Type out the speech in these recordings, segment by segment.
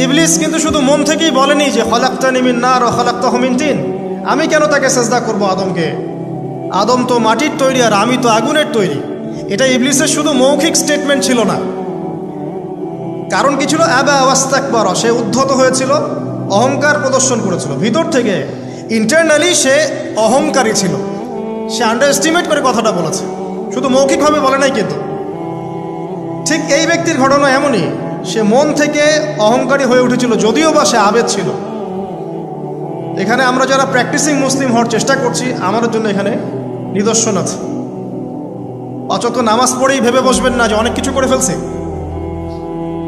ইবলিস কিন্তু শুধু মন থেকেই বলেনি যে খলাকতানি মিন নার ওয়া খলাকতাহু মিন তিন, আমি কেন তাকে সেজদা করব আদমকে, আদম তো মাটির তৈরি আর আমি তো আগুনের তৈরি। এটা ইবলিসের শুধু মৌখিক স্টেটমেন্ট ছিল না, কারণ কি ছিল? আবা ওয়াস্তাকবার, সে উদ্ধত হয়েছিল, অহংকার প্রদর্শন করেছিল ভিতর থেকে। ইন্টারনালি সে অহংকারী ছিল, সে আন্ডার এস্টিমেট করে কথাটা বলেছে, শুধু মৌখিকভাবে বলে নাই। কিন্তু ঠিক এই ব্যক্তির ঘটনা এমনই, সে মন থেকে অহংকারী হয়ে উঠেছিল, যদিও বা সে আবেদ ছিল। এখানে আমরা যারা প্র্যাকটিসিং মুসলিম হওয়ার চেষ্টা করছি, আমাদের জন্য এখানে নিদর্শন আছে। অচত নামাজ পড়েই ভেবে বসবেন না যে অনেক কিছু করে ফেলছে,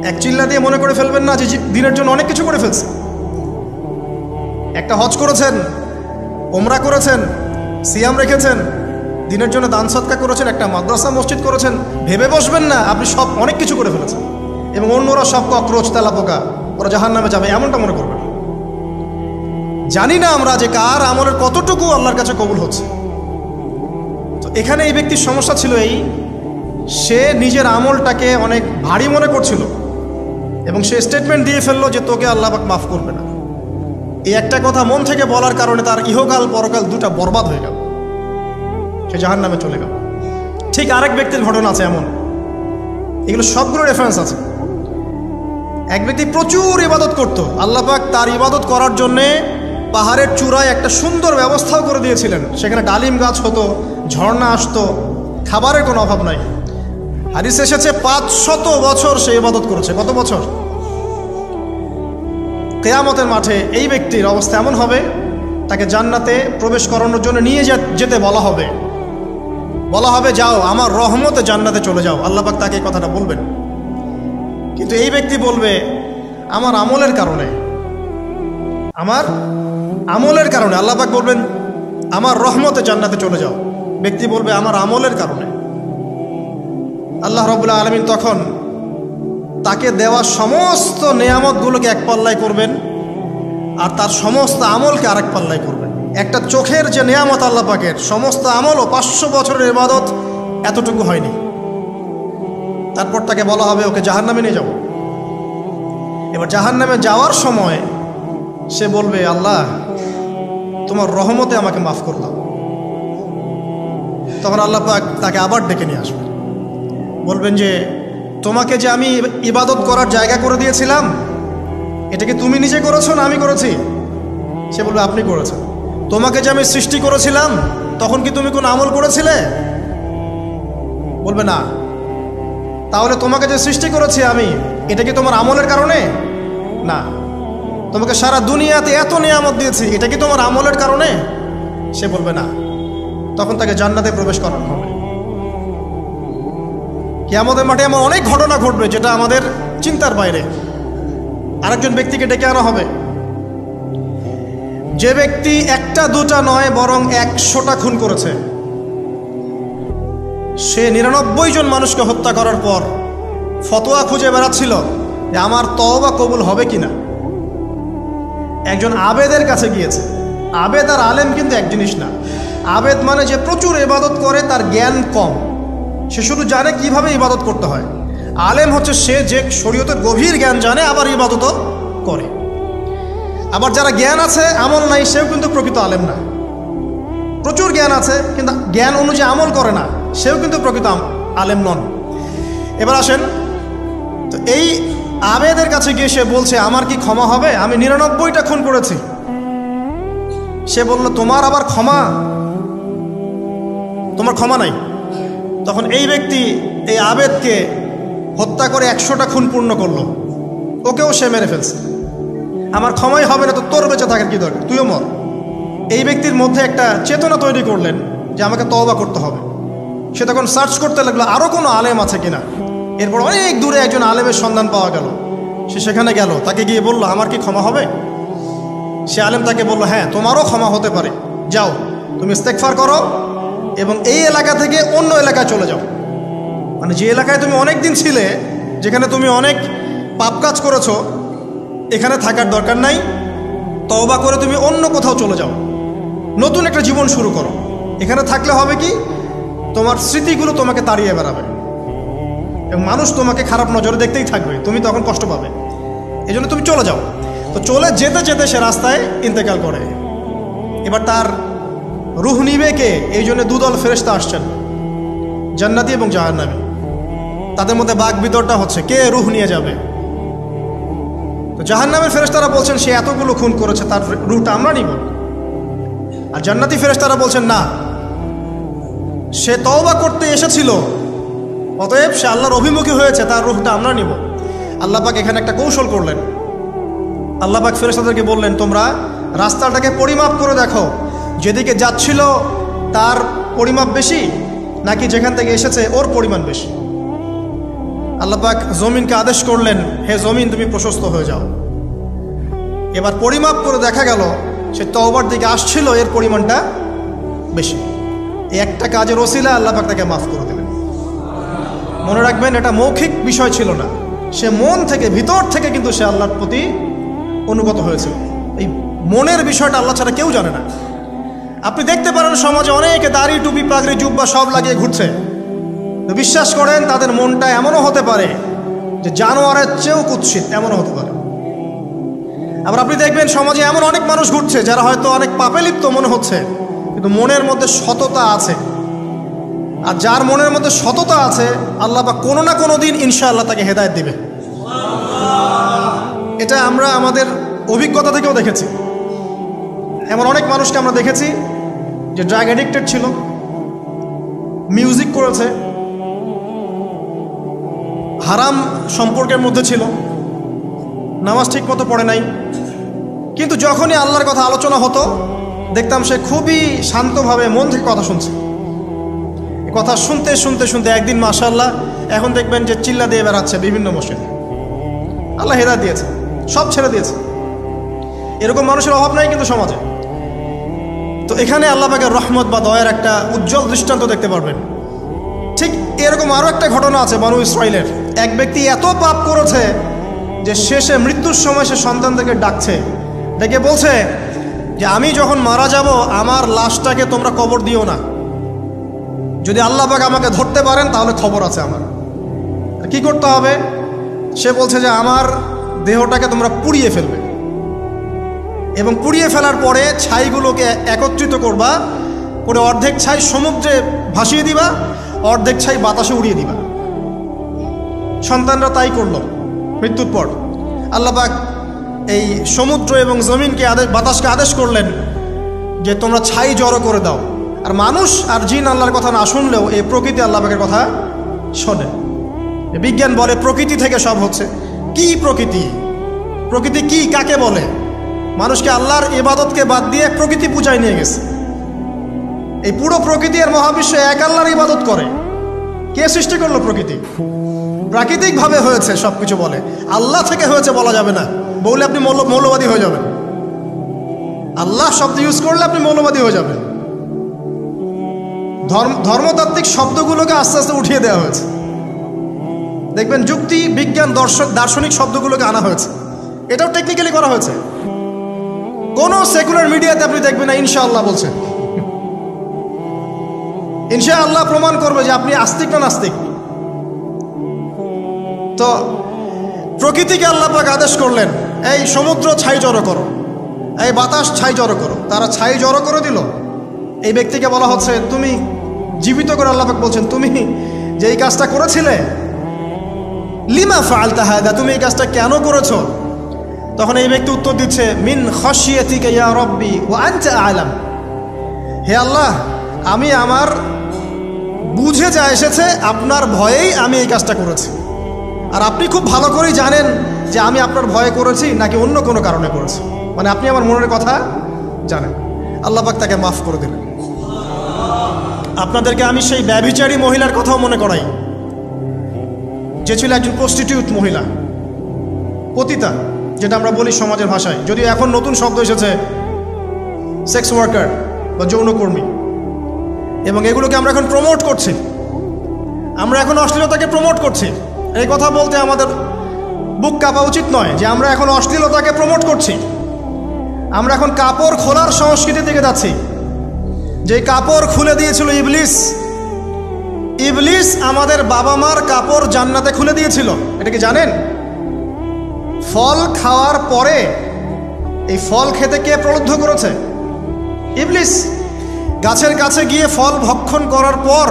এক চিল্লা দিয়ে মনে করে ফেলবেন না যে দিনের জন্য অনেক কিছু করে ফেলছে। একটা হজ করেছেন, ওমরা করেছেন, সিয়াম রেখেছেন, দিনের জন্য দান সদকা করেছেন, একটা মাদ্রাসা মসজিদ করেছেন, ভেবে বসবেন না আপনি সব অনেক কিছু করে ফেলেছেন এবং অন্যরা সব ককরোচ তেলাপোকা, ওরা জাহান্নামে যাবে, এমনটা মনে করবেন। জানি না আমরা যে কার আমলের কতটুকু আল্লাহর কাছে কবুল হচ্ছে। তো এখানে এই ব্যক্তির সমস্যা ছিল এই, সে নিজের আমলটাকে অনেক ভারী মনে করছিল এবং সে স্টেটমেন্ট দিয়ে ফেললো যে তোকে আল্লাহ পাক মাফ করবে না। এই একটা কথা মন থেকে বলার কারণে তার ইহকাল পরকাল দুটা বরবাদ হয়ে গেল, সে জাহান্নামে চলে গেল। ঠিক আরেক ব্যক্তির ঘটনা আছে এমন, এগুলো সবগুলো রেফারেন্স আছে। এক ব্যক্তি প্রচুর ইবাদত করত, আল্লাহ পাক তার ইবাদত করার জন্যে পাহাড়ের চূড়ায় একটা সুন্দর ব্যবস্থাও করে দিয়েছিলেন, সেখানে ডালিম গাছ হতো, ঝর্ণা আসতো, খাবারের কোনো অভাব নাই। হাদিস এসেছে 500 বছর সে ইবাদত করেছে। কত বছর? কিয়ামতের মাঠে এই ব্যক্তির অবস্থা এমন হবে, তাকে জান্নাতে প্রবেশ করানোর জন্য নিয়ে যেতে বলা হবে যাও আমার রহমতে জান্নাতে চলে যাও। আল্লাহ পাক তাকে এই কথাটা বলবেন, কিন্তু এই ব্যক্তি বলবে আমার আমলের কারণে আল্লাহ পাক বলবেন আমার রহমতে জান্নাতে চলে যাও। ব্যক্তি বলবে আমার আমলের কারণে। আল্লাহ রাব্বুল আলামিন তখন তাকে দেওয়া সমস্ত নেয়ামতগুলোকে এক পাল্লায় করবেন আর তার সমস্ত আমলকে আরেক পাল্লায় করবেন। একটা চোখের যে নেয়ামত আল্লাহ পাকের, সমস্ত আমলও 500 বছরের ইবাদত এতটুকু হয়নি। তারপর তাকে বলা হবে ওকে জাহান্নামে নিয়ে যাও। এবার জাহান্নামে যাওয়ার সময় সে বলবে আল্লাহ তোমার রহমতে আমাকে মাফ করে দাও। তখন আল্লাহ পাক তাকে আবার ডেকে নিয়ে আসবেন, বলবেন যে তোমাকে যে আমি ইবাদত করার জায়গা করে দিয়েছিলাম, এটা কি তুমি নিজে করেছো না আমি করেছি? সে বলবে আপনি করেছেন। তোমাকে যে আমি সৃষ্টি করেছিলাম, তখন কি তুমি কোনো আমল করেছিলে? বলবে না। তাহলে তোমাকে যে সৃষ্টি করেছি আমি, এটা কি তোমার আমলের কারণে? না। তোমাকে সারা দুনিয়াতে এত নিয়ামত দিয়েছি, এটা কি তোমার আমলের কারণে? সে বলবে না। তখন তাকে জান্নাতে প্রবেশ করানো হবে। কিয়ামতের মাঠে এমন অনেক ঘটনা ঘটবে যেটা আমাদের চিন্তার বাইরে। আরেকজন ব্যক্তিকে ডেকে আনা হবে, যে ব্যক্তি একটা দুটা নয় বরং 100টা খুন করেছে। সে 99 জন মানুষকে হত্যা করার পর ফতোয়া খুঁজে বেড়াচ্ছিল যে আমার তওবা কবুল হবে কিনা। একজন আবেদের কাছে গিয়েছে। আবেদ আর আলেম কিন্তু এক জিনিস না। আবেদ মানে যে প্রচুর ইবাদত করে, তার জ্ঞান কম, সে শুধু জানে কিভাবে ইবাদত করতে হয়। আলেম হচ্ছে সে যে শরীয়তের গভীর জ্ঞান জানে, আবার ইবাদতও করে। আবার যারা জ্ঞান আছে আমল নাই, সেও কিন্তু প্রকৃত আলেম না। প্রচুর জ্ঞান আছে কিন্তু জ্ঞান অনুযায়ী আমল করে না, সেও কিন্তু প্রকৃত আলেম নন। এবার আসেন, তো এই আবেদের কাছে গিয়ে সে বলছে আমার কি ক্ষমা হবে? আমি 99টা খুন করেছি। সে বলল তোমার আবার ক্ষমা? তোমার ক্ষমা নাই। তখন এই ব্যক্তি এই আবেদকে হত্যা করে 100টা খুন পূর্ণ করলো, ওকেও সে মেরে ফেলছে। আমার ক্ষমাই হবে না তো তোর বেঁচে থাকার কি দরকার, তুইও মর। এই ব্যক্তির মধ্যে একটা চেতনা তৈরি করলেন যে আমাকে তওবা করতে হবে। সে তখন সার্চ করতে লাগলো আরও কোনো আলেম আছে কিনা। এরপর অনেক দূরে একজন আলেমের সন্ধান পাওয়া গেল। সে সেখানে গেল, তাকে গিয়ে বলল আমার কি ক্ষমা হবে? সে আলেম তাকে বলল হ্যাঁ তোমারও ক্ষমা হতে পারে, যাও তুমি ইস্তেগফার করো এবং এই এলাকা থেকে অন্য এলাকায় চলে যাও। মানে যে এলাকায় তুমি অনেক দিন ছিলে, যেখানে তুমি অনেক পাপ কাজ করেছো, এখানে থাকার দরকার নাই। তওবা করে তুমি অন্য কোথাও চলে যাও, নতুন একটা জীবন শুরু করো। এখানে থাকলে হবে কি, তোমার স্মৃতিগুলো তোমাকে তাড়িয়ে বেড়াবে এবং মানুষ তোমাকে খারাপ নজরে দেখতেই থাকবে, তুমি তখন কষ্ট পাবে। এই জন্য তুমি চলে যাও। তো চলে যেতে যেতে সে রাস্তায় ইন্তেকাল করে। এবার তার রুহ নিবে কে? এই জন্য দুদল ফেরেশতা আসছেন, জান্নাতি এবং জাহান্নামী। তাদের মধ্যে বাক বিতরটা হচ্ছে কে রুহ নিয়ে যাবে। তো জাহান্নামের ফেরেশতারা বলছেন সে এতগুলো খুন করেছে, তার রুহটা আমরা নিব। আর জান্নাতি ফেরেশতারা বলছেন না, সে তওবা করতে এসেছিল, অতএব সে আল্লাহর অভিমুখী হয়েছে, তার রুহটা আমরা নিব। আল্লাহ পাক এখানে একটা কৌশল করলেন। আল্লাহ পাক ফেরেশতাদেরকে বললেন, তোমরা রাস্তাটাকে পরিমাপ করে দেখো, যেদিকে যাচ্ছিল তার পরিমাপ বেশি নাকি যেখান থেকে এসেছে ওর পরিমাণ বেশি। আল্লাহ পাক জমিনকে আদেশ করলেন, হে জমিন তুমি প্রশস্ত হয়ে যাও। এবার পরিমাপ করে দেখা গেল সে তওবার দিকে আসছিল, এর পরিমাণটা বেশি। এই একটা কাজের ওসিলা আল্লাহ পাক তাকে মাফ করে দিলেন। মনে রাখবেন, এটা মৌখিক বিষয় ছিল না, সে মন থেকে ভিতর থেকে কিন্তু সে আল্লাহর প্রতি অনুগত হয়েছিল। এই মনের বিষয়টা আল্লাহ ছাড়া কেউ জানে না। আপনি দেখতে পারেন সমাজে অনেকে দাড়ি টুপি পাগড়ি জুব্বা সব লাগিয়ে ঘুরছে, তো বিশ্বাস করেন তাদের মনটা এমনও হতে পারে যে জানোয়ারের চেয়েও কুৎসিত, এমনও হতে পারে। আবার আপনি দেখবেন সমাজে এমন অনেক মানুষ ঘুরছে যারা হয়তো অনেক পাপে লিপ্ত মনে হচ্ছে, কিন্তু মনের মধ্যে সততা আছে। আর যার মনের মধ্যে সততা আছে, আল্লাহ বা কোনো না কোনো দিন ইনশাআল্লাহ তাকে হেদায়েত দিবে। এটা আমরা আমাদের অভিজ্ঞতা থেকেও দেখেছি। এমন অনেক মানুষকে আমরা দেখেছি যে ড্রাগ অ্যাডিক্টেড ছিল, মিউজিক করেছে, হারাম সম্পর্কের মধ্যে ছিল, নামাজ ঠিক মতো পড়ে নাই, কিন্তু যখনই আল্লাহর কথা আলোচনা হতো দেখতাম সে খুবই শান্তভাবে মন থেকে কথা শুনছে। কথা শুনতে শুনতে শুনতে একদিন মাশাআল্লাহ এখন দেখবেন যে চিল্লা দিয়ে বেড়াচ্ছে বিভিন্ন মসজিদে। আল্লাহ হেদায়েত দিয়েছে, সব ছেড়ে দিয়েছে। এরকম মানুষের অভাব নাই কিন্তু সমাজে। তো এখানে আল্লাহ পাকের রহমত বা দয়ার একটা উজ্জ্বল দৃষ্টান্ত দেখতে পারবেন। ঠিক এরকম আরও একটা ঘটনা আছে বনু ইসরাইলের। এক ব্যক্তি এত পাপ করেছে যে শেষে মৃত্যুর সময় সে সন্তানদেরকে ডাকছে, ডেকে বলছে যে আমি যখন মারা যাব আমার লাশটাকে তোমরা কবর দিও না, যদি আল্লাহ পাক আমাকে ধরতে পারেন তাহলে খবর আছে আমার। কি করতে হবে? সে বলছে যে আমার দেহটাকে তোমরা পুড়িয়ে ফেলবে এবং পুড়িয়ে ফেলার পরে ছাইগুলোকে একত্রিত করবা, করে অর্ধেক ছাই সমুদ্রে ভাসিয়ে দিবা, অর্ধেক ছাই বাতাসে উড়িয়ে দিবা। সন্তানরা তাই করলো। মৃত্যুর পর আল্লাহ পাক এই সমুদ্র এবং জমিনকে বাতাসকে আদেশ করলেন যে তোমরা ছাই জড়ো করে দাও। আর মানুষ আর জিন আল্লাহর কথা না শুনলেও এই প্রকৃতি আল্লাহ পাকের কথা শোনে। বিজ্ঞান বলে প্রকৃতি থেকে সব হচ্ছে। কি প্রকৃতি? প্রকৃতি কি, কাকে বলে? মানুষকে আল্লাহর ইবাদতকে বাদ দিয়ে প্রকৃতি পূজায় নিয়ে গেছে। এই পুরো প্রকৃতি আর মহাবিশ্ব এক আল্লাহর ইবাদত করে। কে সৃষ্টি করলো প্রকৃতি? প্রাকৃতিকভাবে হয়েছে সব কিছু বলে, আল্লাহ থেকে হয়েছে বলা যাবে না। বললে আপনি মৌলবাদী হয়ে যাবেন। আল্লাহ শব্দ ইউজ করলে আপনি মৌলবাদী হয়ে যাবেন। ধর্মতাত্ত্বিক শব্দগুলোকে আস্তে আস্তে উঠিয়ে দেওয়া হয়েছে। দেখবেন যুক্তি বিজ্ঞান দার্শনিক শব্দগুলোকে আনা হয়েছে। এটাও টেকনিক্যালি করা হয়েছে। কোনো সেকুলার মিডিয়াতে আপনি দেখবেন না ইনশাআল্লাহ বলছে। ইনশাআল্লাহ প্রমাণ করবে যে আপনি আস্তিক না নাস্তিক। তো প্রকৃতিকে আল্লাহ পাক আদেশ করলেন, এই সমুদ্র ছাই জড়ো করো, এই বাতাস ছাই জড়ো করো। তারা ছাই জড়ো করে দিল। এই ব্যক্তিকে বলা হচ্ছে তুমি জীবিত করে আল্লাহ পাক বলছেন তুমি যে এই কাজটা করেছিলে, লিমা ফাআলতা হাদা, তুমি এই কাজটা কেন করেছো? তখন এই ব্যক্তি উত্তর দিচ্ছে, মিন খাশিয়াতিকা ইয়া রাব্বি ওয়া আনতা আ'লাম। হে আল্লাহ, আমি আমার বুঝে যা এসেছে আপনার ভয়েই আমি এই কাজটা করেছি, আর আপনি খুব ভালো করেই জানেন যে আমি আপনার ভয়ে করেছি নাকি অন্য কোনো কারণে করেছি। মানে আপনি আমার মনের কথা জানেন। আল্লাহ পাক তাকে মাফ করে দিলেন। আপনাদেরকে আমি সেই ব্যভিচারী মহিলার কথাও মনে করাই, যে ছিল একজন প্রস্টিটিউট মহিলা, পতিতা, যেটা আমরা বলি সমাজের ভাষায়। যদিও এখন নতুন শব্দ এসেছে সেক্স ওয়ার্কার বা যৌনকর্মী, এবং এগুলোকে আমরা এখন প্রমোট করছি। আমরা এখন অশ্লীলতাকে প্রমোট করছি। এই কথা বলতে আমাদের বুক কাঁপা উচিত নয় যে আমরা এখন অশ্লীলতাকে প্রমোট করছি। আমরা এখন কাপড় খোলার সংস্কৃতি থেকে যাচ্ছি। যে কাপড় খুলে দিয়েছিল ইবলিস। ইবলিস আমাদের বাবা মার কাপড় জান্নাতে খুলে দিয়েছিল, এটা কি জানেন? ফল খাওয়ার পরে এই ফল খেতে কে প্রলুব্ধ করেছে? ইবলিস। গাছের কাছে গিয়ে ফল ভক্ষণ করার পর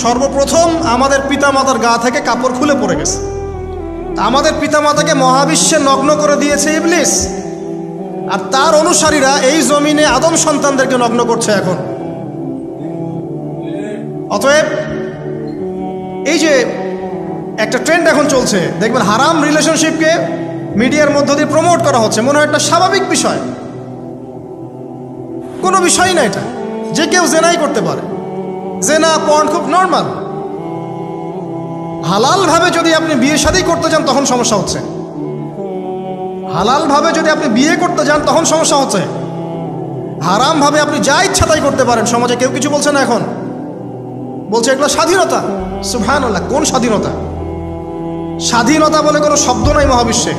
সর্বপ্রথম আমাদের পিতামাতার গা থেকে কাপড় খুলে পড়ে গেছে। আমাদের পিতামাতাকে মহাবিশ্বে নগ্ন করে দিয়েছে ইবলিস, আর তার অনুসারীরা এই জমিনে আদম সন্তানদেরকে নগ্ন করছে এখন। অতএব এই যে একটা ট্রেন্ড এখন চলছে, দেখবেন হারাম রিলেশনশিপকে মিডিয়ার মধ্য দিয়ে প্রমোট করা হচ্ছে, মনে হয় একটা স্বাভাবিক বিষয়, কোনো বিষয় না এটা, যে কেউ জেনাই করতে পারে, জেনা পর্ন খুব নর্মাল। হালালভাবে যদি আপনি বিয়ে শাদী করতে যান তখন সমস্যা হচ্ছে, হালালভাবে যদি আপনি বিয়ে করতে যান তখন সমস্যা হচ্ছে। হারামভাবে আপনি যা ইচ্ছা তাই করতে পারেন, সমাজে কেউ কিছু বলছে না। এখন বলছে এগুলো স্বাধীনতা। সুবহানাল্লাহ, কোন স্বাধীনতা? স্বাধীনতা বলে কোনো শব্দ নাই মহাবিশ্বে।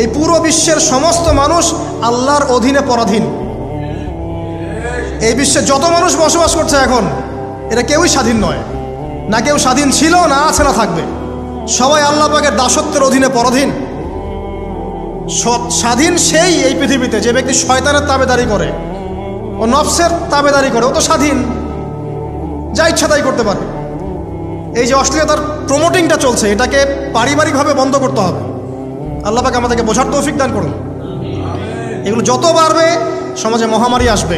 এই পুরো বিশ্বের সমস্ত মানুষ আল্লাহর অধীনে পরাধীন। এই বিশ্বে যত মানুষ বসবাস করছে এখন, এরা কেউই স্বাধীন নয়, না কেউ স্বাধীন ছিল, না আছে, না থাকবে। সবাই আল্লাহ পাকের দাসত্বের অধীনে পরাধীন। স্বাধীন সেই এই পৃথিবীতে যে ব্যক্তি শয়তানের তাবেদারি করে, ও নফসের তাবেদারি করে, ও তো স্বাধীন, যা ইচ্ছা তাই করতে পারে। এই যে অশ্লীলতার প্রমোটিংটা চলছে, এটাকে পারিবারিকভাবে বন্ধ করতে হবে। আল্লাহ পাক আমাদেরকে বোঝার তৌফিক দান করুন। এগুলো যত বাড়বে সমাজে মহামারী আসবে,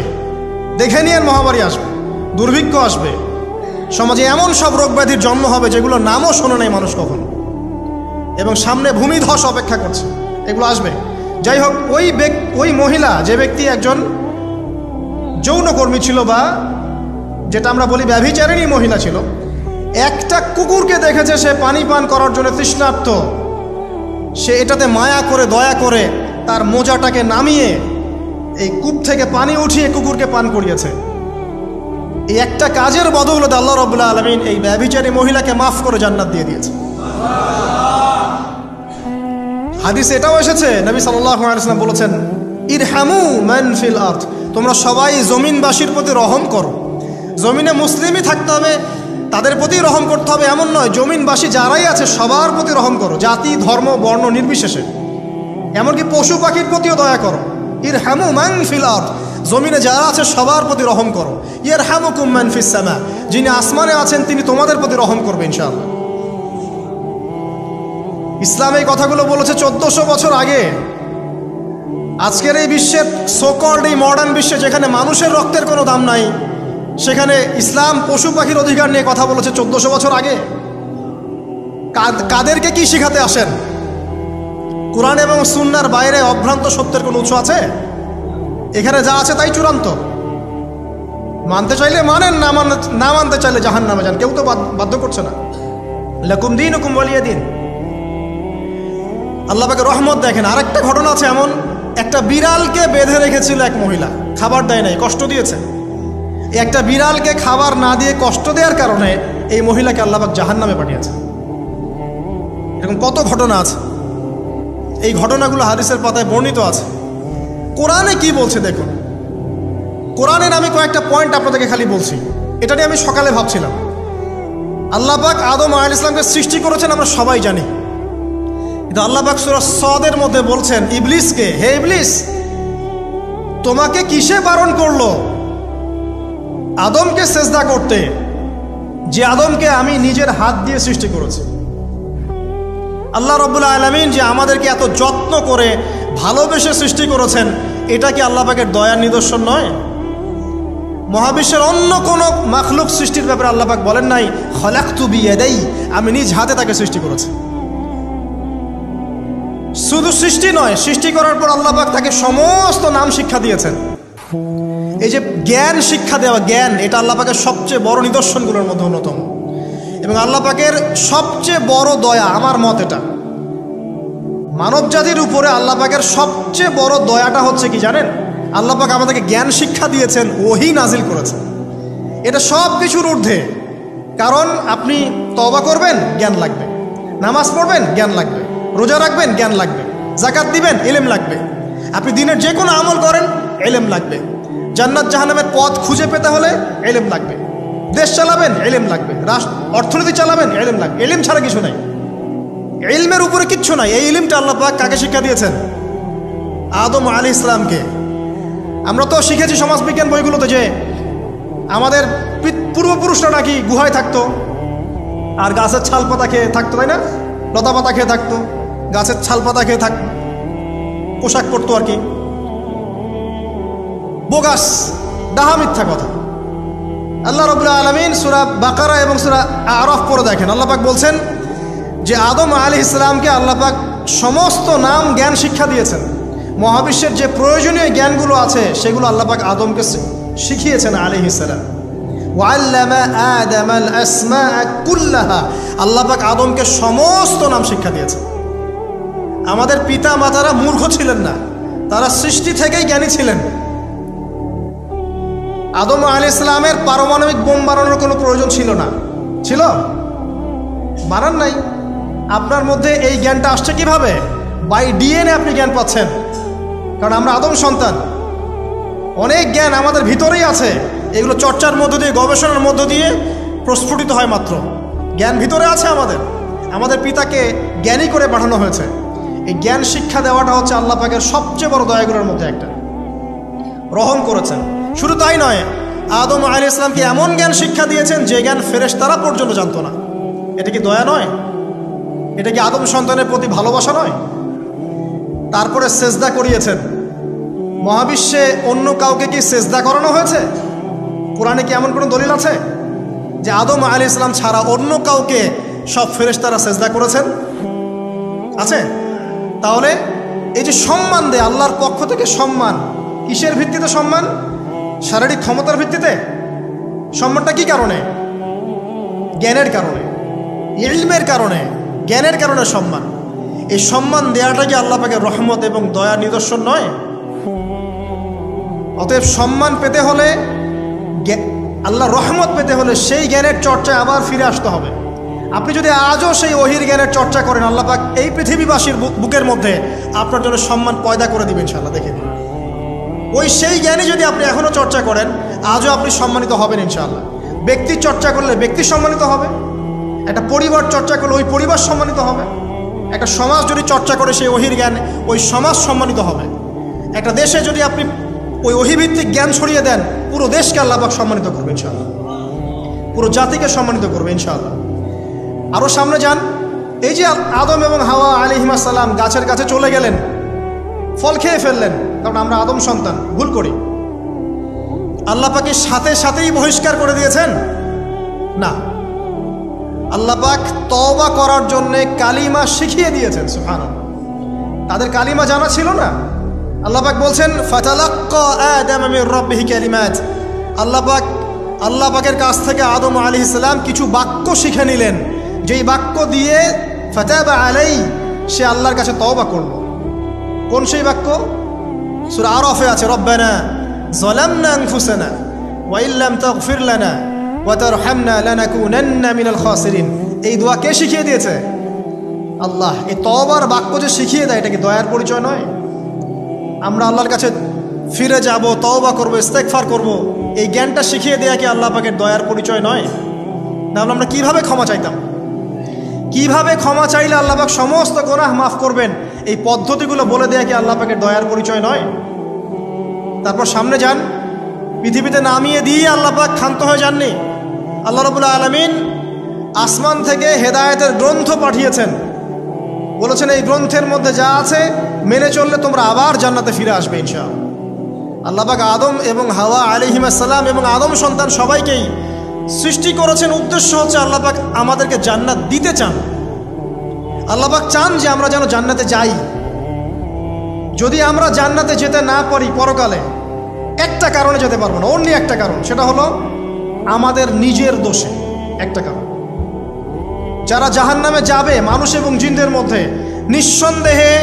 দেখে নিয়ে মহামারী আসবে, দুর্ভিক্ষ আসবে, সমাজে এমন সব রোগ ব্যাধির জন্ম হবে যেগুলো নামও শোনে নাই মানুষ কখনো, এবং সামনে ভূমিধস অপেক্ষা করছে, এগুলো আসবে। যাই হোক, ওই মহিলা, যে ব্যক্তি একজন যৌনকর্মী ছিল, বা যেটা আমরা বলি ব্যভিচারিণী মহিলা ছিল, একটা কুকুরকে দেখেছে সে পানি পান করার জন্য তৃষ্ণার্ত, সে এটাতে মায়া করে, দয়া করে তার মোজাটাকে নামিয়ে এই কূপ থেকে পানি উঠিয়ে কুকুরকে পান করিয়েছে। এই একটা কাজের বদৌলতে আল্লাহ রাব্বুল আলামিন এই ব্যভিচারী মহিলাকে মাফ করে জান্নাত দিয়ে দিয়েছে। হাদিসে এটাও এসেছে, নবী সাল্লাল্লাহু আলাইহি ওয়াসাল্লাম বলেছেন, ইরহামু মান ফিল আরদ, তোমরা সবাই জমিনবাসীর প্রতি রহম করো। জমিনে মুসলিমই থাকতে হবে, তাদের প্রতি রহম করতে হবে এমন নয়, জমিনবাসী যারাই আছে সবার প্রতি রহম করো, জাতি ধর্ম বর্ণ নির্বিশেষে, এমনকি পশু পাখির প্রতিও দয়া করো। ইরহামু মান ফিল আরদ, জমিনে যারা আছে সবার প্রতি রহম করো। ইয়ারহামুকুম মান ফিস সামা, যিনি আসমানে আছেন তিনি তোমাদের প্রতি রহম করবে ইনশাআল্লাহ। ইসলাম এই কথাগুলো বলেছে 1400 বছর আগে। আজকের এই বিশ্বের সোকল্ড এই মডার্ন বিশ্বে, যেখানে মানুষের রক্তের কোনো দাম নাই, সেখানে ইসলাম পশু পাখির অধিকার নিয়ে কথা বলেছে 1400 বছর আগে। কাদেরকে কি শিখাতে আসেন? কোরআন এবং সুন্নাহর বাইরে অভ্রান্ত সত্যের কোনো উৎস আছে? এখানে যা আছে তাই চূড়ান্ত। মানতে চাইলে মানেন, না মানতে চাইলে জাহান্নামে যান, কেউ তো বাধ্য করছে না। লাকুম দীনুকুম ওয়ালিয়া দিন। আল্লাহ পাকের রহমত দেখেন। আরেকটা ঘটনা আছে এমন, একটা বিড়ালকে বেঁধে রেখেছিল এক মহিলা, খাবার দেয় নাই, কষ্ট দিয়েছে। একটা বিড়ালকে খাবার না দিয়ে কষ্ট দেওয়ার কারণে এই মহিলাকে আল্লাহ পাক জাহান্নামে পাঠিয়েছে। এরকম কত ঘটনা আছে, এই ঘটনাগুলো হাদিসের পাতায় বর্ণিত আছে। কোরআনে কি বলছে দেখুন। কোরআনের আমি কয়েকটা পয়েন্ট আপনাদেরকে খালি বলছি, এটা নিয়ে আমি সকালে ভাবছিলাম। আল্লাহ পাক আদম আলাইহিস সালামকে সৃষ্টি করেছেন আমরা সবাই জানি, কিন্তু আল্লাহ পাক সূরা সদের মধ্যে বলছেন ইবলিসকে, হে ইবলিস, তোমাকে কিসে বারণ করলো আদমকে সেজদা করতে, যে আদমকে আমি নিজের হাত দিয়ে সৃষ্টি করেছি। আল্লাহ রাব্বুল আলামিন যে আমাদেরকে এত যত্ন করে ভালোবেসে সৃষ্টি করেছেন, এটা কি আল্লাহ পাকের দয়ার নিদর্শন নয়? মহাবিশ্বের অন্য কোনো মাখলুক সৃষ্টির ব্যাপারে আল্লাহ পাক বলেন নাই খলাকতু বিয়াদাই, আমি নিজ হাতে তাকে সৃষ্টি করেছি। শুধু সৃষ্টি নয়, সৃষ্টি করার পর আল্লাহ পাক তাকে সমস্ত নাম শিক্ষা দিয়েছেন। এই যে জ্ঞান শিক্ষা দেওয়া, জ্ঞান, এটা আল্লাহ পাকের সবচেয়ে বড় নিদর্শনগুলোর মধ্যে অন্যতম। এবং আল্লাহ পাকের সবচেয়ে বড় দয়া, আমার মত এটা, মানব জাতির উপরে আল্লাহ পাকের সবচেয়ে বড় দয়াটা হচ্ছে কি জানেন? আল্লাহ পাক আমাদেরকে জ্ঞান শিক্ষা দিয়েছেন, ওহী নাজিল করেছেন। এটা সব কিছুর ঊর্ধ্বে। কারণ আপনি তওবা করবেন, জ্ঞান লাগবে। নামাজ পড়বেন, জ্ঞান লাগবে। রোজা রাখবেন, জ্ঞান লাগবে। যাকাত দিবেন, ইলম লাগবে। আপনি দিনের যে কোনো আমল করেন, ইলম লাগবে। জান্নাত জাহান্নামের পথ খুঁজে পেতে হলে ইলম লাগবে। দেশ চালাবেন, ইলম লাগবে। অর্থনীতি চালাবেন, ইলম লাগবে। ইলম ছাড়া কিছু নাই। ইলমের উপরে কিচ্ছু নাই। এই ইলমটা আল্লাহ পাক কাকে শিক্ষা দিয়েছেন? আদম আলাইহিস সালামকে। আমরা তো শিখেছি সমাজবিজ্ঞান বইগুলোতে যে আমাদের পূর্বপুরুষরা নাকি গুহায় থাকতো আর গাছের ছাল পাতা খেয়ে থাকতো, তাই না? লতা পাতা খেয়ে থাকতো, গাছের ছাল পাতা খেয়ে থাকতো, পোশাক পরতো আর কি। বোগাস, ডাহা, মিথ্যা কথা। আল্লাহ রাব্বুল আলামিন সূরা বাকারা এবং সূরা আরাফ পড়ে দেখেন, আল্লাহ পাক বলছেন যে আদম আলাইহিস সালামকে আল্লাহ পাক সমস্ত নাম জ্ঞান শিক্ষা দিয়েছেন। মহাবিশ্বের যে প্রয়োজনীয় জ্ঞানগুলো আছে সেগুলো আল্লাহ পাক আদমকে শিখিয়েছেন আলাইহিস সালাম। ওয়াল্লামা আদামাল আসমাআ কুল্লাহা, আল্লাহ পাক আদমকে সমস্ত নাম শিক্ষা দিয়েছেন। আমাদের পিতা মাতারা মূর্খ ছিলেন না, তারা সৃষ্টি থেকেই জ্ঞানী ছিলেন। আদম আলাইহিস সালামের পারমাণবিক বোম বানানোর কোনো প্রয়োজন ছিল না। ছিল? বানান নাই। আপনার মধ্যে এই জ্ঞানটা আসছে কিভাবে? বাই ডিএনএ আপনি জ্ঞান পাচ্ছেন, কারণ আমরা আদম সন্তান। অনেক জ্ঞান আমাদের ভিতরেই আছে, এগুলো চর্চার মধ্য দিয়ে, গবেষণার মধ্য দিয়ে প্রস্ফুটিত হয় মাত্র। জ্ঞান ভিতরে আছে আমাদের, আমাদের পিতাকে জ্ঞানী করে পাঠানো হয়েছে। এই জ্ঞান শিক্ষা দেওয়াটা হচ্ছে আল্লাহ পাকের সবচেয়ে বড় দয়াগুলোর মধ্যে একটা। রহম করেছেন। শুধু তাই নয়, আদম আলাইহিস সালামকে এমন জ্ঞান শিক্ষা দিয়েছেন যে জ্ঞান ফেরেশতারা পর্যন্ত জানতো না। এটা কি দয়া নয়? এটা কি আদম সন্তানের প্রতি ভালোবাসা নয়? তারপরে সেজদা করিয়েছেন। মহাবিশ্বে অন্য কাউকে কি সেজদা করানো হয়েছে? কোরআনে কি এমন কোনো দলিল আছে যে আদম আলাইহিস সালাম ছাড়া অন্য কাউকে সব ফেরেশতারা সেজদা করেছেন? আছে? তাহলে এই যে সম্মান দেয় আল্লাহর পক্ষ থেকে, সম্মান কিসের ভিত্তিতে? সম্মান শারীরিক ক্ষমতার ভিত্তিতে? সম্মানটা কি কারণে? জ্ঞানের কারণে, ইলমের কারণে, জ্ঞানের কারণে সম্মান। এই সম্মান দেওয়াটা কি আল্লাহ পাকের রহমত এবং দয়ার নিদর্শন নয়? অতএব সম্মান পেতে হলে, আল্লাহর রহমত পেতে হলে সেই জ্ঞানের চর্চায় আবার ফিরে আসতে হবে। আপনি যদি আজও সেই ওহির জ্ঞানের চর্চা করেন, আল্লাহ পাক এই পৃথিবীবাসীর বুকের মধ্যে আপনার জন্য সম্মান পয়দা করে দিবেন ইনশাআল্লাহ। দেখে দিন, ওই সেই জ্ঞানী যদি আপনি এখনও চর্চা করেন, আজও আপনি সম্মানিত হবেন ইনশাআল্লাহ। ব্যক্তি চর্চা করলে ব্যক্তি সম্মানিত হবে, একটা পরিবার চর্চা করলে ওই পরিবার সম্মানিত হবে, একটা সমাজ যদি চর্চা করে সেই ওহির জ্ঞান, ওই সমাজ সম্মানিত হবে। একটা দেশে যদি আপনি ওই ওহিভিত্তিক জ্ঞান ছড়িয়ে দেন, পুরো দেশকে আল্লাহ পাক সম্মানিত করবে ইনশাআল্লাহ, পুরো জাতিকে সম্মানিত করবে ইনশাআল্লাহ। আরও সামনে যান, এই যে আদম এবং হাওয়া আলাইহিস সালাম গাছের কাছে চলে গেলেন, ফল খেয়ে ফেললেন, কারণ আমরা আদম সন্তান, ভুল করি। আল্লাহ পাকের সাথে সাথেই বহিষ্কার করে দিয়েছেন? না, আল্লাহ পাক তওবা করার জন্য কালিমা শিখিয়ে দিয়েছেন। সুবহানাল্লাহ, তাদের কালিমা জানা ছিল না। আল্লাহ পাক বলছেন ফাতালাক্কা আদাম মির রাব্বিহি কালিমাত, আল্লাহ পাকের কাছ থেকে আদম আলাইহিস সালাম কিছু বাক্য শিখে নিলেন, যেই বাক্য দিয়ে ফাতাবা আলাই, সে আল্লাহর কাছে তওবা করল। কোন সেই বাক্য? সূরা আরাফে আছে, রব্বানা যালামনা আনফুসানা ওয়া ইল্লাম তাগফির লানা ওয়া তারহামনা লানাকুনান্না মিনাল খাসিরিন। এই দোয়া কে শিখিয়ে দিয়েছে? আল্লাহ। এই তওবার বাক্য যে শিখিয়ে দেয়, এটা কি দয়ার পরিচয় নয়? আমরা আল্লাহর কাছে ফিরে যাব, তওবা করব, ইস্তেগফার করব, এই জ্ঞানটা শিখিয়ে দেয়া কি আল্লাহ পাকের দয়ার পরিচয় নয়? তাহলে আমরা কিভাবে ক্ষমা চাইতাম? কিভাবে ক্ষমা চাইলে আল্লাহ পাক সমস্ত গুনাহ মাফ করবেন, এই পদ্ধতিগুলো বলে দেয়া কি আল্লাহ পাকের দয়ার পরিচয় নয়? তারপর সামনে যান, পৃথিবীতে নামিয়ে দিয়ে আল্লাহ পাক ক্ষান্ত হয়ে যাননি। আল্লাহ রাব্বুল আলামিন আসমান থেকে হেদায়েতের গ্রন্থ পাঠিয়েছেন, বলেছেন এই গ্রন্থের মধ্যে যা আছে মেনে চললে তোমরা আবার জান্নাতে ফিরে আসবে ইনশাআল্লাহ। আল্লাহ পাক আদম এবং হাওয়া আলাইহিস সালাম এবং আদম সন্তান সবাইকেই সৃষ্টি করেছেন, উদ্দেশ্য হচ্ছে আল্লাহ পাক আমাদেরকে জান্নাত দিতে চান। আল্লাহ পাক চান যে আমরা যেন জান্নাতে যাই। যদি আমরা জান্নাতে যেতে না পারি পরকালে, একটা কারণে যেতে পারবো না, অন্য একটা কারণ, সেটা হলো আমাদের নিজের দোষে। একটা কারণ, যারা জাহান্নামে যাবে মানুষ এবং জিনদের মধ্যে, নিঃসন্দেহে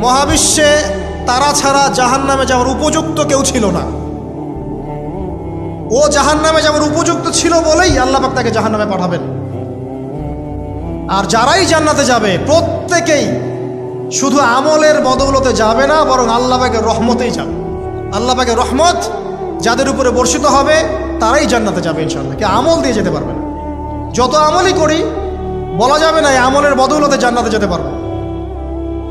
মহাবিশ্বে তারা ছাড়া জাহান্নামে যাওয়ার উপযুক্ত কেউ ছিল না। ও জাহান্নামে যাওয়ার উপযুক্ত ছিল বলেই আল্লাহ পাক তাকে জাহান্নামে পাঠাবেন। আর যারাই জান্নাতে যাবে প্রত্যেকেই শুধু আমলের বদৌলতে যাবে না, বরং আল্লাহ পাকের রহমতেই যাবে। আল্লাহ পাকের রহমত যাদের উপরে বর্ষিত হবে তারাই জান্নাতে যাবে ইনশাআল্লাহ। কে আমল দিয়ে যেতে পারবে না। যত আমলই করি বলা যাবে না এই আমলের বদৌলতে জান্নাতে যেতে পারবো।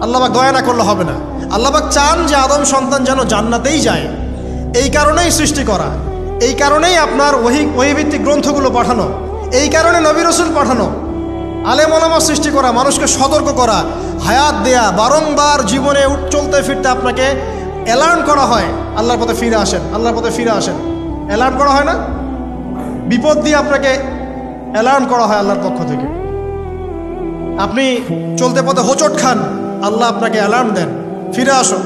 আল্লাহ পাক দয়া না করলে হবে না। আল্লাহ পাক চান যে আদম সন্তান যেন জান্নাতেই যায়, এই কারণেই সৃষ্টি করা, এই কারণেই আপনার ওহীভিত্তিক গ্রন্থগুলো পাঠানো, এই কারণে নবী রাসূল পাঠানো, আলেম ওলামা সৃষ্টি করা, মানুষকে সতর্ক করা, হায়াত দেয়া, বারংবার জীবনে চলতে ফিরতে আপনাকে অ্যালার্ম করা হয়, আল্লাহর পথে ফিরে আসেন, আল্লাহর পথে ফিরে আসেন। অ্যালার্ম করা হয় না? বিপদ দিয়ে আপনাকে অ্যালার্ম করা হয় আল্লাহর পক্ষ থেকে। আপনি চলতে পথে হোঁচট খান, আল্লাহ আপনাকে অ্যালার্ম দেন, ফিরে আসো।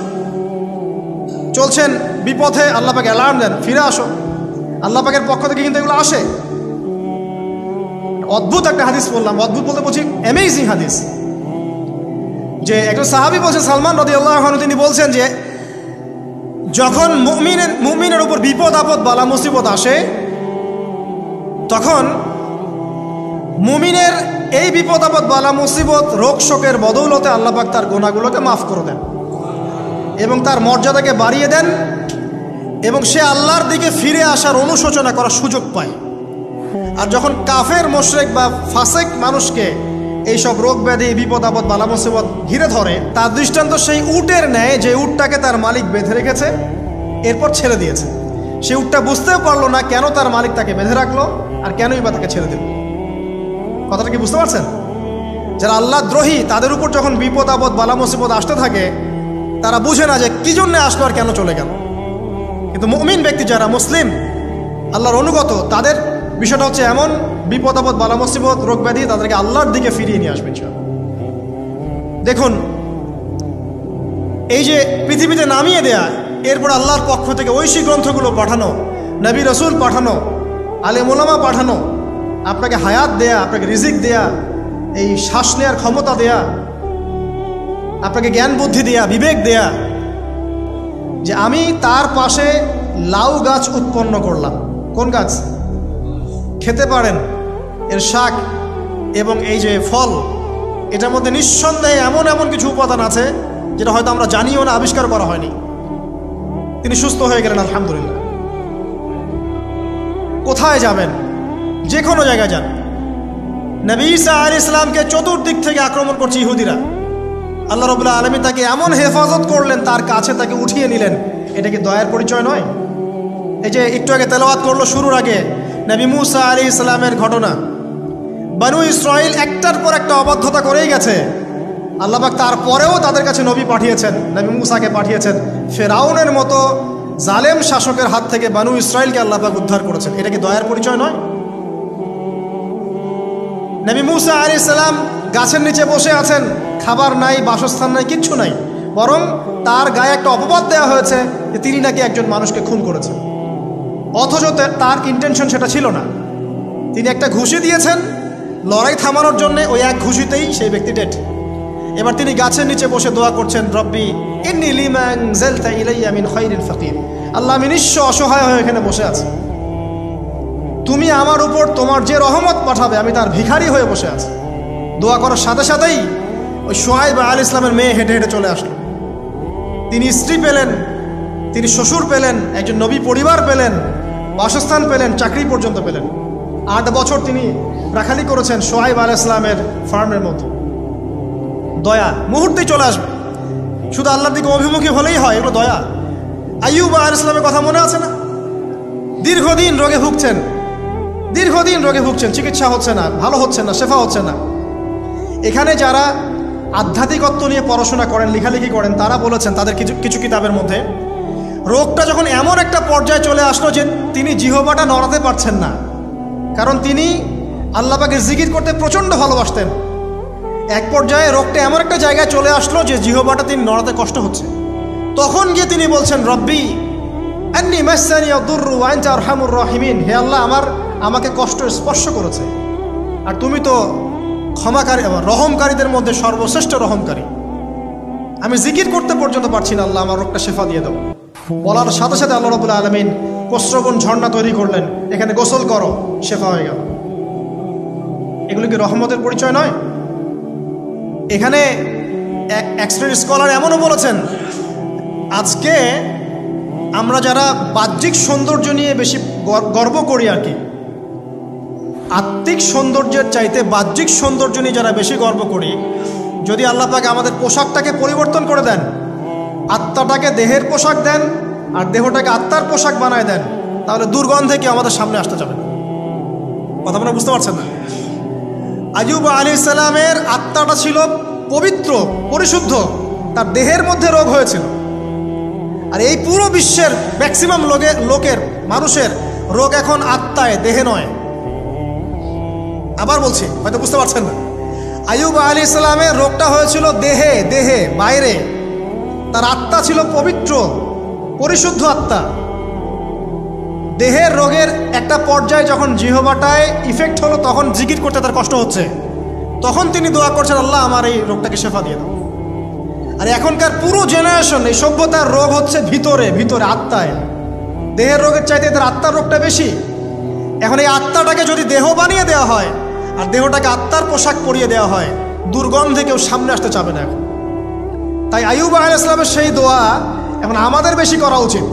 চলছেন বিপথে, আল্লাহ পাকে অ্যালার্ম দেন, ফিরে আসো। আল্লাহ পাকের পক্ষ থেকে কিন্তু এগুলো আসে। অদ্ভুত একটা হাদিস বললাম, অদ্ভুত বলতে বলছি অ্যামেজিং হাদিস, যে একজন সাহাবী বলছেন, সালমান রাদিয়াল্লাহু আনহু, তিনি বলছেন যে যখন মুমিনের উপর বিপদ আপদ বালা মুসিবত আসে, তখন মুমিনের এই বিপদ আপদ বালা মুসিবত রোগ শোকের বদৌলতে আল্লাহ পাক তার গুনাহগুলোকে মাফ করে দেন এবং তার মর্যাদাকে বাড়িয়ে দেন, এবং সে আল্লাহর দিকে ফিরে আসার অনুশোচনা করার সুযোগ পায়। আর যখন কাফের মুশরিক বা ফাসেক মানুষকে এইসব রোগ ব্যাধি বিপদ আপদ বালা মুসিবত ঘিরে ধরে, তার দৃষ্টান্ত সেই উটের ন্যায় যে উটটাকে তার মালিক বেঁধে রেখেছে, এরপর ছেড়ে দিয়েছে। সে উটটা বুঝতেও পারলো না কেন তার মালিক তাকে বেঁধে রাখলো আর কেনই বা তাকে ছেড়ে দিল। কথাটা কি বুঝতে পারছেন? যারা আল্লাহ দ্রোহী, তাদের উপর যখন বিপদ আপদ বালা মুসিবত আসতে থাকে, তারা বুঝে না যে কি জন্য আসলো আর কেন চলে গেল। কিন্তু মুমিন ব্যক্তি যারা মুসলিম, আল্লাহর অনুগত, তাদের বিষয়টা হচ্ছে এমন, বিপদ আপদ বালা মুসিবত রোগ ব্যাধি তাদেরকে আল্লাহর দিকে ফিরিয়ে নিয়ে আসবে। দেখুন, এই যে পৃথিবীতে নামিয়ে দেয়া, এরপর আল্লাহর পক্ষ থেকে ঐশী গ্রন্থগুলো পাঠানো, নবী রাসূল পাঠানো, আলেম ওলামা পাঠানো, আপনাকে হায়াত দেয়া, আপনাকে রিজিক দেয়া, এই শ্বাস নেওয়ার ক্ষমতা দেয়া, আপনাকে জ্ঞান বুদ্ধি দেয়া, বিবেক দেয়া, যে আমি তার পাশে লাউ গাছ উৎপন্ন করলাম। কোন গাছ? খেতে পারেন, এর শাক এবং এই যে ফল, এটার মধ্যে নিঃসন্দেহে এমন এমন কিছু উপাদান আছে যেটা হয়তো আমরা জানিও না, আবিষ্কার করা হয়নি। তিনি সুস্থ হয়ে গেলেন, আলহামদুলিল্লাহ। কোথায় যাবেন? যে কোনো জায়গায় যান। নবী ঈসা আলাইহিস সালামকে চতুর্দিক থেকে আক্রমণ করছে ইহুদিরা। আল্লাহ রাব্বুল আলামিন তাকে এমন হেফাজত করলেন, তার কাছে তাকে উঠিয়ে নিলেন। এটা কি দয়ার পরিচয় নয়? এই যে একটু আগে তেলাওয়াত করলো শুরুর আগে নবী মুসা আলাইহিস সালামের ঘটনা। বনু ইসরাইল একটার পর একটা অবাধ্যতা করেই গেছে। আল্লাহ পাক তারপরেও তাদের কাছে নবী পাঠিয়েছেন, নবী মুসাকে পাঠিয়েছেন। ফেরাউনের মতো জালেম শাসকের হাত থেকে বনু ইসরাইলকে আল্লাহ পাক উদ্ধার করেছেন। এটা কি দয়ার পরিচয় নয়? নবী মুসা আলাইহিস সালাম গাছের নিচে বসে আছেন, খাবার নাই, বাসস্থান নাই, কিচ্ছু নাই, বরং তার গায়ে একটা অপবাদ দেওয়া হয়েছে যে তিনি নাকি একজন মানুষকে খুন করেছেন, অথচ তার ইন্টেনশন সেটা ছিল না। তিনি একটা ঘুষি দিয়েছেন লড়াই থামানোর জন্য, ওই এক ঘুষিতেই সেই ব্যক্তি ডেড। এবার তিনি গাছের নিচে বসে দোয়া করছেন, রব্বি ইন্নী লিমা আনজালতা ইলাইয়া মিন খায়রিন ফাকির। আল্লাহ, আমি নিঃস্ব অসহায় হয়ে এখানে বসে আছি, তুমি আমার উপর তোমার যে রহমত পাঠাবে আমি তার ভিখারি হয়ে বসে আছি। দোয়া করার সাথে সাথেই ওই শুআয়ব আলাইহিস সালামের মেয়ে হেঁটে হেঁটে চলে আসলো। তিনি স্ত্রী পেলেন, তিনি শ্বশুর পেলেন, একজন নবী পরিবার পেলেন, বাসস্থান পেলেন, চাকরি পর্যন্ত পেলেন। 8 বছর তিনি রাখালি করেছেন শুআয়ব আলাইহিস সালামের ফার্মের মধ্যে। দয়া মুহূর্তেই চলে আসবে, শুধু আল্লাহর দিকে অভিমুখী হলেই হয়, এগুলো দয়া। আইয়ুব আলাইহিস সালামের কথা মনে আছে না? দীর্ঘদিন রোগে ভুগছেন, দীর্ঘদিন রোগে ভুগছেন, চিকিৎসা হচ্ছে না, ভালো হচ্ছে না, শেফা হচ্ছে না। এখানে যারা আধ্যাত্মিকত্ব নিয়ে পড়াশোনা করেন, লেখালেখি করেন, তারা বলেছেন তাদের কিছু কিতাবের মধ্যে, রোগটা যখন এমন একটা পর্যায়ে চলে আসলো যে তিনি জিহ্বাটা নড়াতে পারছেন না, কারণ তিনি আল্লাহ পাকের জিকির করতে প্রচণ্ড ভালোবাসতেন। এক পর্যায়ে রোগটা এমন একটা জায়গায় চলে আসলো যে জিহ্বাটা তিনি নড়াতে কষ্ট হচ্ছে। তখন গিয়ে তিনি বলছেন, রব্বি আন্নী মাসসানি আদ-দুররু ওয়া আনতা আরহামুর রাহিমিন। হে আল্লাহ, আমাকে কষ্ট স্পর্শ করেছে, আর তুমি তো ক্ষমাকারী, রহমকারীদের মধ্যে সর্বশ্রেষ্ঠ রহমকারী। আমি জিকির করতে পর্যন্ত পারছি না, আল্লাহ আমার রোগটা শেফা দিয়ে দাও। বলার সাথে সাথে আল্লাহ রাব্বুল আলামিন কোসরবন ঝর্ণা তৈরি করলেন, এখানে গোসল করো, শেফা হয়ে গেল। এগুলো কি রহমতের পরিচয় নয়? এখানে এক শ্রেণীর স্কলার এমনও বলেছেন, আজকে আমরা যারা বাহ্যিক সৌন্দর্য নিয়ে বেশি গর্ব করি আর কি, আত্মিক সৌন্দর্যের চাইতে বাহ্যিক সৌন্দর্য নিয়ে যারা বেশি গর্ব করি, যদি আল্লাহ পাক আমাদের পোশাকটাকে পরিবর্তন করে দেন, আত্মাটাকে দেহের পোশাক দেন আর দেহটাকে আত্মার পোশাক বানায় দেন, তাহলে দুর্গন্ধে কি আমাদের সামনে আসতে যাবে না। কথা আপনারা বুঝতে পারছেন না? আইয়ুব আলাইহিস সালামের আত্মাটা ছিল পবিত্র, পরিশুদ্ধ, তার দেহের মধ্যে রোগ হয়েছিল। আর এই পুরো বিশ্বের ম্যাক্সিমাম লোকের মানুষের রোগ এখন আত্মায়, দেহে নয়। আবার বলছি, হয়তো বুঝতে পারছেন না। আইয়ুব আলাইহিস সালামের রোগটা হয়েছিল দেহে, দেহে বাইরে। তার আত্মা ছিল পবিত্র, পরিশুদ্ধ আত্মা। দেহের রোগের একটা পর্যায়ে যখন জিহ্বাটায় ইফেক্ট হলো, তখন জিকির করতে তার কষ্ট হচ্ছে, তখন তিনি দোয়া করছেন, আল্লাহ আমার এই রোগটাকে শেফা দিয়ে দাও। আর এখনকার পুরো জেনারেশন, এই সভ্যতার রোগ হচ্ছে ভিতরে, ভিতরে আত্মায়। দেহের রোগের চাইতে এদের আত্মার রোগটা বেশি। এখন এই আত্মাটাকে যদি দেহ বানিয়ে দেওয়া হয় আর দেহটাকে আত্মার পোশাক পরিয়ে দেওয়া হয়, দুর্গন্ধে কেউ সামনে আসতে চাবে না এখন। তাই আইয়ুব আলাইহিস সালামের সেই দোয়া এখন আমাদের বেশি করা উচিত।